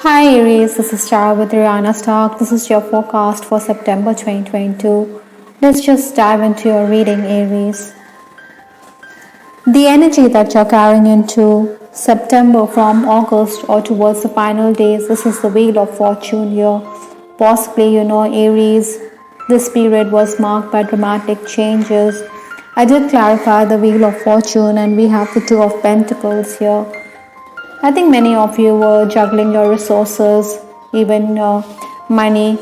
Hi Aries, this is Tara with Ariana Stock. This is your forecast for September 2022. Let's just dive into your reading, Aries. The energy that you're carrying into September from August or towards the final days, this is the Wheel of Fortune here. Possibly, Aries, this period was marked by dramatic changes. I did clarify the Wheel of Fortune and we have the Two of Pentacles here. I think many of you were juggling your resources, even money.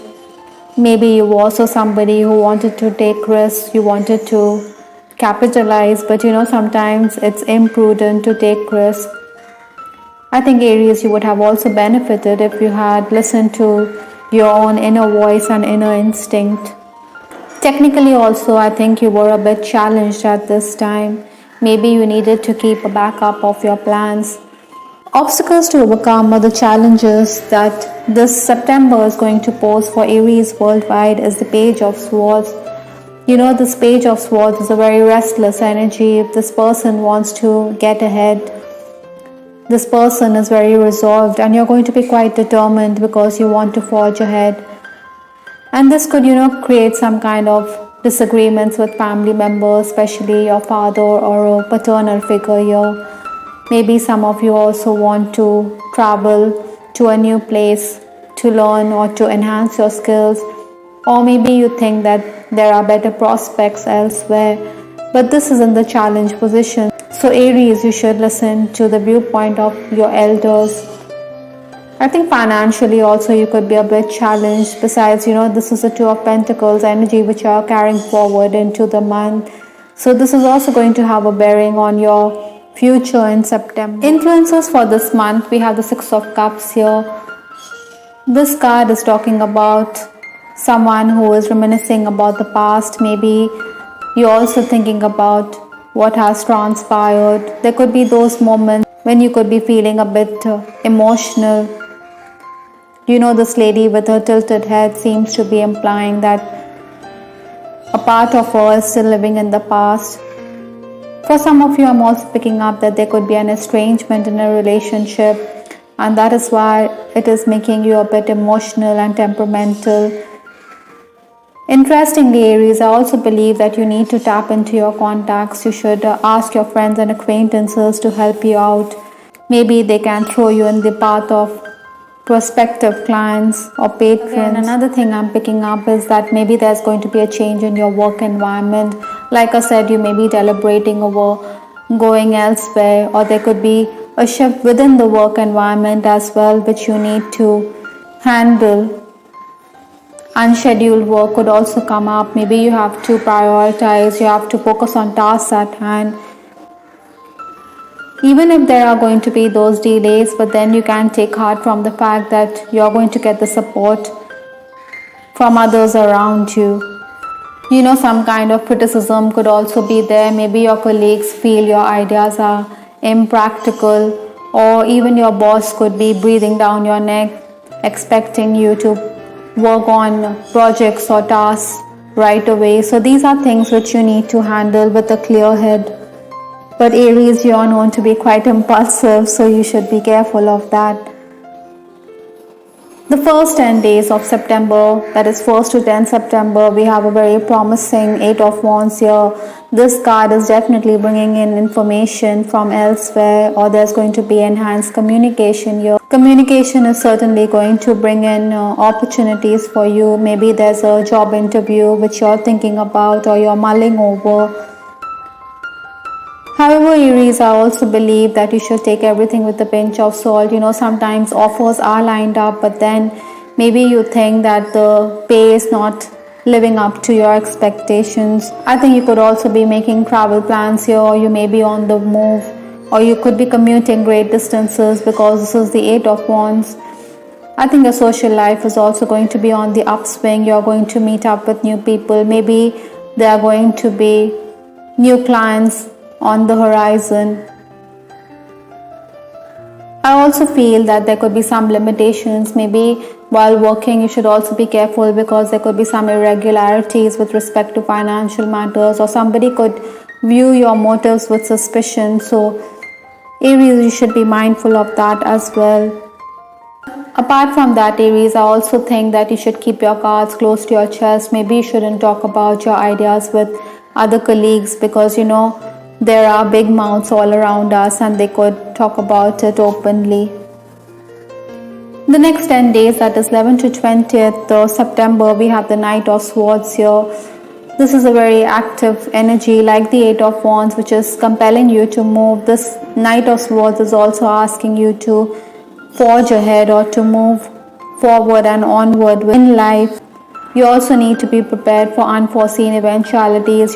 Maybe you were also somebody who wanted to take risks, you wanted to capitalize, but sometimes it's imprudent to take risks. I think Aries, you would have also benefited if you had listened to your own inner voice and inner instinct. Technically also, I think you were a bit challenged at this time. Maybe you needed to keep a backup of your plans. Obstacles to overcome or the challenges that this September is going to pose for Aries worldwide is the Page of Swords. This Page of Swords is a very restless energy. If this person wants to get ahead, this person is very resolved and you're going to be quite determined because you want to forge ahead. And this could, create some kind of disagreements with family members, especially your father or a paternal figure here. Maybe some of you also want to travel to a new place to learn or to enhance your skills. Or maybe you think that there are better prospects elsewhere. But this is in the challenge position. So Aries, you should listen to the viewpoint of your elders. I think financially also you could be a bit challenged. Besides, this is the Two of Pentacles energy which you are carrying forward into the month. So this is also going to have a bearing on your future in September. Influences for this month, we have the Six of Cups here. This card is talking about someone who is reminiscing about the past. Maybe you're also thinking about what has transpired. There could be those moments when you could be feeling a bit emotional. This lady with her tilted head seems to be implying that a part of her is still living in the past. For some of you, I'm also picking up that there could be an estrangement in a relationship, and that is why it is making you a bit emotional and temperamental. Interestingly, Aries, I also believe that you need to tap into your contacts. You should ask your friends and acquaintances to help you out. Maybe they can throw you in the path of prospective clients or patrons. Again, another thing I'm picking up is that maybe there's going to be a change in your work environment. Like I said, you may be deliberating over going elsewhere, or there could be a shift within the work environment as well, which you need to handle. Unscheduled work could also come up. Maybe you have to prioritize, you have to focus on tasks at hand. Even if there are going to be those delays, but then you can take heart from the fact that you're going to get the support from others around you. Some kind of criticism could also be there. Maybe your colleagues feel your ideas are impractical, or even your boss could be breathing down your neck, expecting you to work on projects or tasks right away. So these are things which you need to handle with a clear head. But Aries, you are known to be quite impulsive, so you should be careful of that. The first 10 days of September, that is 1st to 10th September, we have a very promising 8 of Wands here. This card is definitely bringing in information from elsewhere, or there's going to be enhanced communication here. Communication is certainly going to bring in opportunities for you. Maybe there's a job interview which you're thinking about or you're mulling over. However, Aries, I also believe that you should take everything with a pinch of salt. Sometimes offers are lined up, but then maybe you think that the pay is not living up to your expectations. I think you could also be making travel plans here, or you may be on the move, or you could be commuting great distances because this is the 8 of Wands. I think your social life is also going to be on the upswing. You're going to meet up with new people. Maybe there are going to be new clients on the horizon. I also feel that there could be some limitations. Maybe while working you should also be careful because there could be some irregularities with respect to financial matters, or somebody could view your motives with suspicion. So Aries, you should be mindful of that as well. Apart from that, Aries, I also think that you should keep your cards close to your chest. Maybe you shouldn't talk about your ideas with other colleagues because there are big mouths all around us and they could talk about it openly. The next 10 days, that is 11th to 20th September, we have the Knight of Swords here. This is a very active energy like the Eight of Wands, which is compelling you to move. This Knight of Swords is also asking you to forge ahead or to move forward and onward in life. You also need to be prepared for unforeseen eventualities.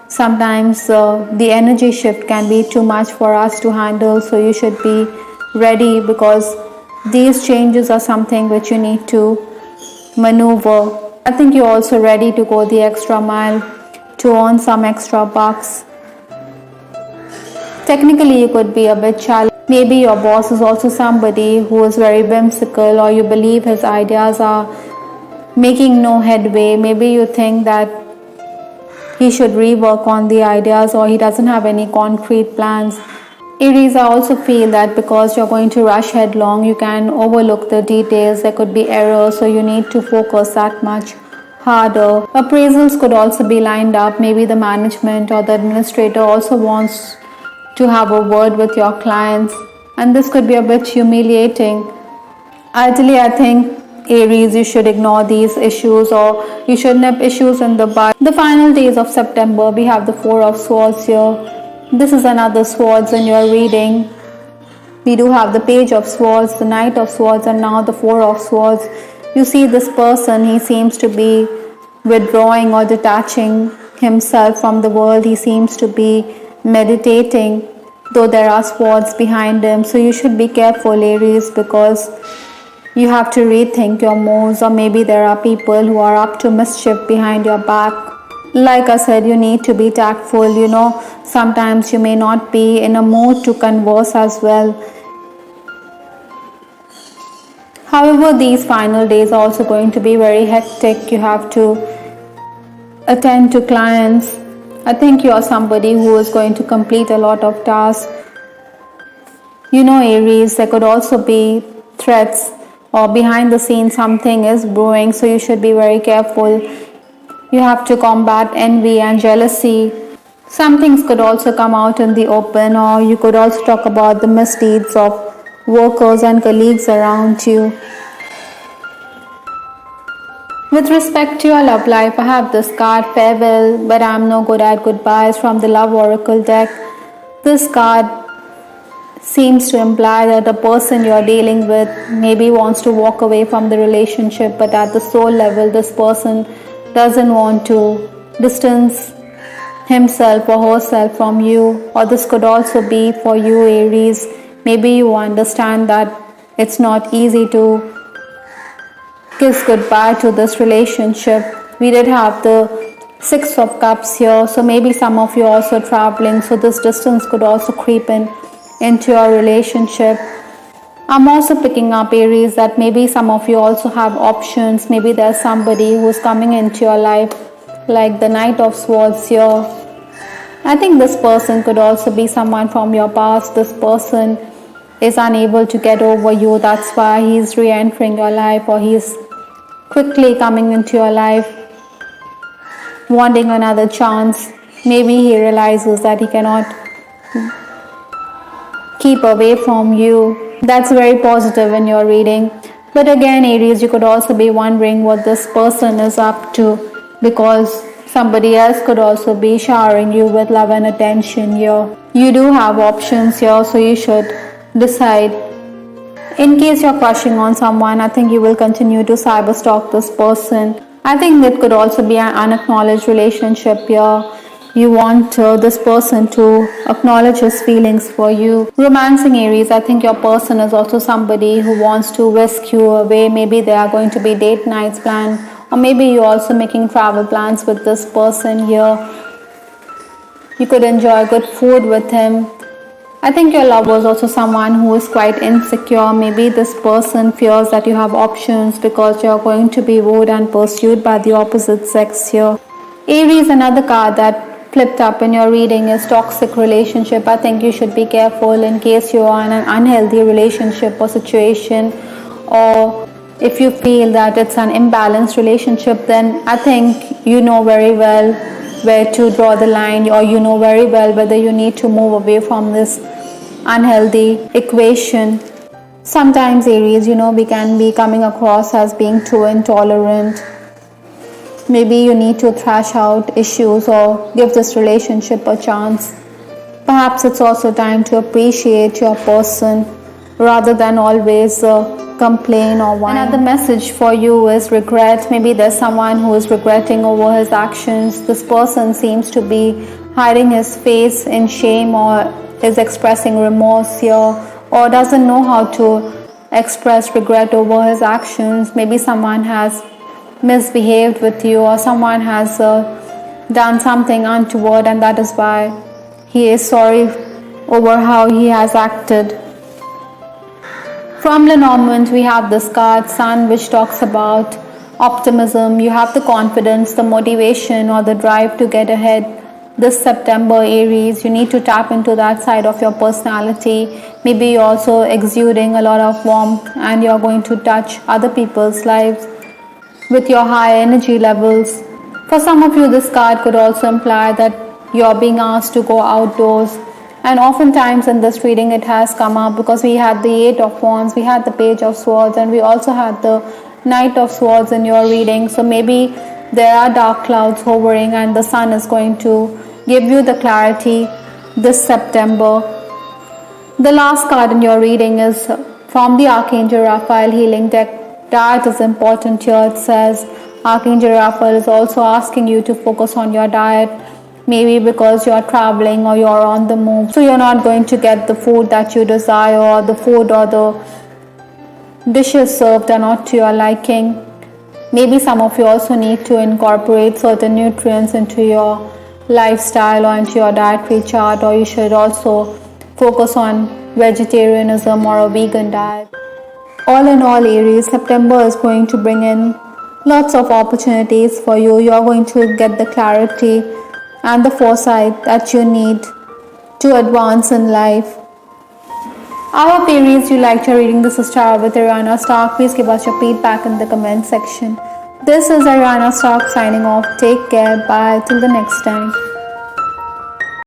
Sometimes the energy shift can be too much for us to handle, so you should be ready because these changes are something which you need to maneuver. I think you're also ready to go the extra mile to earn some extra bucks. Technically, you could be a bit challenged. Maybe your boss is also somebody who is very whimsical, or you believe his ideas are making no headway. Maybe you think that he should rework on the ideas, or he doesn't have any concrete plans. Aries, I also feel that because you're going to rush headlong, you can overlook the details. There could be errors, so you need to focus that much harder. Appraisals could also be lined up. Maybe the management or the administrator also wants to have a word with your clients, and this could be a bit humiliating. Ideally, I think Aries, you should ignore these issues, or you should nip issues in the bud. The final days of September, we have the Four of Swords here. This is another swords in your reading. We do have the Page of Swords, the Knight of Swords, and now the Four of Swords. You see this person, he seems to be withdrawing or detaching himself from the world. He seems to be meditating, though there are swords behind him. So you should be careful, Aries, because you have to rethink your moves, or maybe there are people who are up to mischief behind your back. Like I said, you need to be tactful. Sometimes you may not be in a mood to converse as well. However, these final days are also going to be very hectic. You have to attend to clients. I think you are somebody who is going to complete a lot of tasks. Aries, there could also be threats, or behind the scenes something is brewing, so you should be very careful. You have to combat envy and jealousy. Some things could also come out in the open, or you could also talk about the misdeeds of workers and colleagues around you. With respect to your love life, I have this card, Farewell, but I'm no good at goodbyes, from the Love Oracle deck. This card seems to imply that the person you're dealing with maybe wants to walk away from the relationship, but at the soul level, this person doesn't want to distance himself or herself from you. Or this could also be for you, Aries. Maybe you understand that it's not easy to kiss goodbye to this relationship. We did have the Six of Cups here, so maybe some of you are also traveling, so this distance could also creep into your relationship. I'm also picking up, Aries, that maybe some of you also have options. Maybe there's somebody who's coming into your life, like the Knight of Swords here. I think this person could also be someone from your past. This person is unable to get over you. That's why he's re-entering your life, or he's quickly coming into your life, wanting another chance. Maybe he realizes that he cannot keep away from you. That's very positive in your reading. But again, Aries, you could also be wondering what this person is up to, because somebody else could also be showering you with love and attention here. You do have options here, so you should decide. In case you're crushing on someone, I think you will continue to cyber stalk this person. I think it could also be an unacknowledged relationship here. You want this person to acknowledge his feelings for you. Romancing, Aries, I think your person is also somebody who wants to whisk you away. Maybe there are going to be date nights planned, or maybe you're also making travel plans with this person here. You could enjoy good food with him. I think your lover is also someone who is quite insecure. Maybe this person fears that you have options because you're going to be wooed and pursued by the opposite sex here. Aries, another card that flipped up in your reading is toxic relationship. I think you should be careful in case you are in an unhealthy relationship or situation, or if you feel that it's an imbalanced relationship, then I think you know very well where to draw the line, or you know very well whether you need to move away from this unhealthy equation. Sometimes, Aries, we can be coming across as being too intolerant. Maybe you need to thrash out issues or give this relationship a chance. Perhaps it's also time to appreciate your person rather than always complain or whine. Another message for you is regret. Maybe there's someone who is regretting over his actions. This person seems to be hiding his face in shame, or is expressing remorse here, or doesn't know how to express regret over his actions. Maybe someone has misbehaved with you, or someone has done something untoward, and that is why he is sorry over how he has acted. From Lenormand, we have this card Sun, which talks about optimism. You have the confidence, the motivation, or the drive to get ahead. This September, Aries, you need to tap into that side of your personality. Maybe you're also exuding a lot of warmth, and you're going to touch other people's lives with your high energy levels. For some of you, this card could also imply that you're being asked to go outdoors, and oftentimes in this reading it has come up because we had the 8 of Wands, we had the Page of Swords, and we also had the Knight of Swords in your reading. So maybe there are dark clouds hovering, and the Sun is going to give you the clarity this September. The last card in your reading is from the Archangel Raphael healing deck. Diet is important here. It says Archangel Raphael is also asking you to focus on your diet, maybe because you're traveling or you're on the move, so you're not going to get the food that you desire, or the food or the dishes served are not to your liking. Maybe some of you also need to incorporate certain nutrients into your lifestyle or into your dietary chart, or you should also focus on vegetarianism or a vegan diet. All in all, Aries, September is going to bring in lots of opportunities for you. You're going to get the clarity and the foresight that you need to advance in life. I hope, Aries, you liked your reading. This is Tarot with Ariana Stark. Please give us your feedback in the comment section. This is Ariana Stark signing off. Take care. Bye. Till the next time.